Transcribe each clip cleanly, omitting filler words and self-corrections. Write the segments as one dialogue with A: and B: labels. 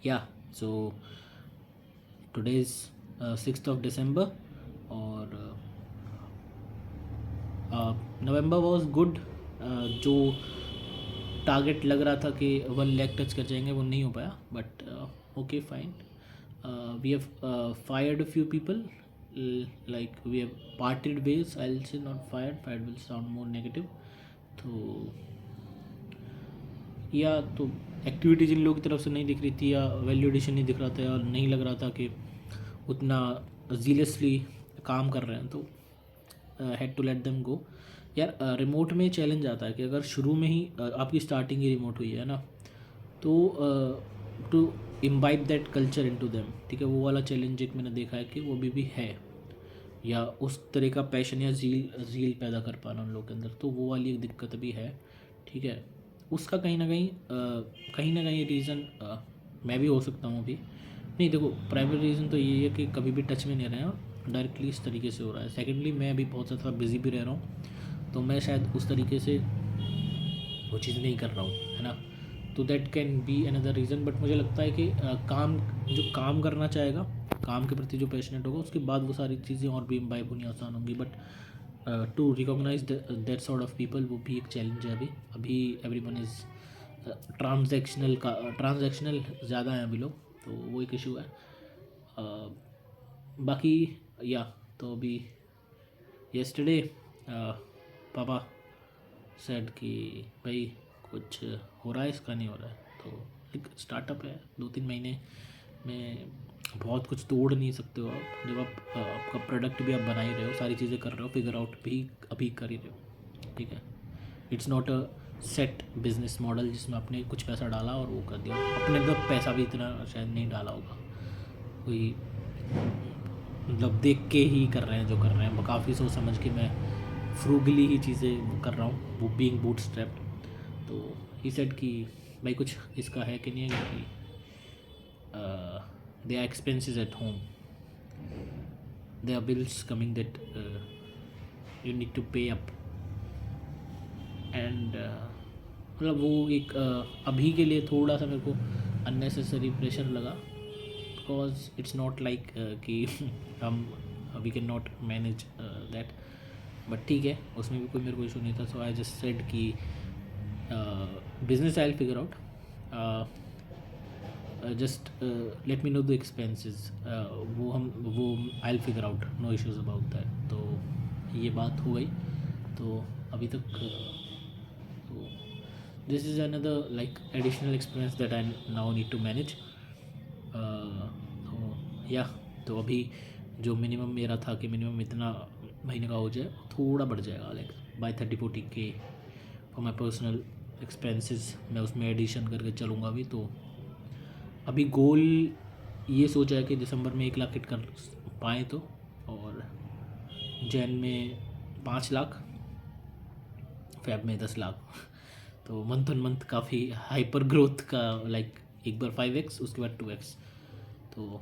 A: Yeah, so today is 6th of December और नवंबर was good. जो target लग रहा था कि 1 लाख टच कर जाएंगे वो नहीं हो पाया, but okay fine. We have fired few people, like we have parted ways. I will say not fired will sound more negative. तो या तो एक्टिविटी जिन लोगों की तरफ से नहीं दिख रही थी, या वैल्यू एडिशन नहीं दिख रहा था, या नहीं लग रहा था कि उतना जीलियसली काम कर रहे हैं, तो had to let them go. यार रिमोट में चैलेंज आता है कि अगर शुरू में ही आपकी स्टार्टिंग ही रिमोट हुई है ना, तो to imbibe that culture into them, ठीक है, वो वाला चैलेंज एक मैंने देखा है कि वो अभी भी है। या उस तरह का पैशन या झील पैदा कर पाना उन लोगों के अंदर, तो वो वाली एक दिक्कत भी है। ठीक है, उसका कहीं ना कहीं रीज़न मैं भी हो सकता हूँ अभी। नहीं देखो, प्राइमरी रीज़न तो ये है कि कभी भी टच में नहीं रहे हैं डायरेक्टली, इस तरीके से हो रहा है। सेकेंडली मैं अभी बहुत ज़्यादा बिजी भी रह रहा हूँ, तो मैं शायद उस तरीके से वो चीज़ नहीं कर रहा हूँ, है ना। तो that can be another reason. But मुझे लगता है कि जो काम करना चाहेगा, काम के प्रति जो पैशनेट होगा, उसके बाद वो सारी चीज़ें और भी इम्बाइब होनी आसान होंगी। But to recognise that sort of people, वो भी एक चैलेंज है अभी एवरीवन इज़ ट्रांजैक्शनल ज़्यादा हैं अभी लोग, तो वो एक इशू है। बाकी या तो अभी येस्टरडे पापा सेड कि भाई कुछ हो रहा है, इसका नहीं हो रहा है। तो एक स्टार्टअप है, 2-3 महीने में बहुत कुछ तोड़ नहीं सकते हो आप। जब आप आपका प्रोडक्ट भी आप बना ही रहे हो, सारी चीज़ें कर रहे हो, फिगर आउट भी अभी कर ही रहे हो, ठीक है। It's not a set business model जिसमें आपने कुछ पैसा डाला और वो कर दिया। अपने तो पैसा भी इतना शायद नहीं डाला होगा, कोई मतलब देख के ही कर रहे हैं जो कर रहे हैं। काफ़ी सोच समझ के मैं फ्रूगली ही चीज़ें कर रहा हूँ, वो बीइंग बूट स्ट्रैप्ड। तो ही सेड कि भाई कुछ इसका है कि नहीं है, कि they are expenses at home, they are bills coming that you need to pay up. And मतलब वो एक अभी के लिए थोड़ा सा मेरे को अननेसेसरी प्रेशर लगा, बिकॉज इट्स नॉट लाइक कि हम we can not manage that. But ठीक है, उसमें भी कोई मेरे को इशू नहीं था। सो आई जस्ट सेड कि business I will figure out, just let me know the expenses, वो I will figure out, no issues about that. तो ये बात हो गई। तो अभी तक तो this is another like additional expense that I now need to manage. या तो अभी जो मिनिमम मेरा था कि मिनिमम इतना महीने का हो जाए, थोड़ा बढ़ जाएगा, like by 30-40K for my personal expenses. मैं उसमें एडिशन करके चलूँगा अभी। तो अभी गोल ये सोचा है कि दिसंबर में 1 लाख हिट कर पाएँ तो, और जैन में 5 लाख, फेब में 10 लाख। तो मंथ ऑन मंथ काफ़ी हाइपर ग्रोथ का, लाइक एक बार 5x उसके बाद 2x। तो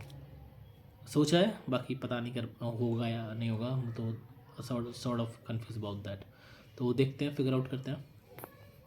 A: सोचा है, बाकी पता नहीं कर होगा या नहीं होगा, तो sort of confuse about that. तो देखते हैं, फिगर आउट करते हैं।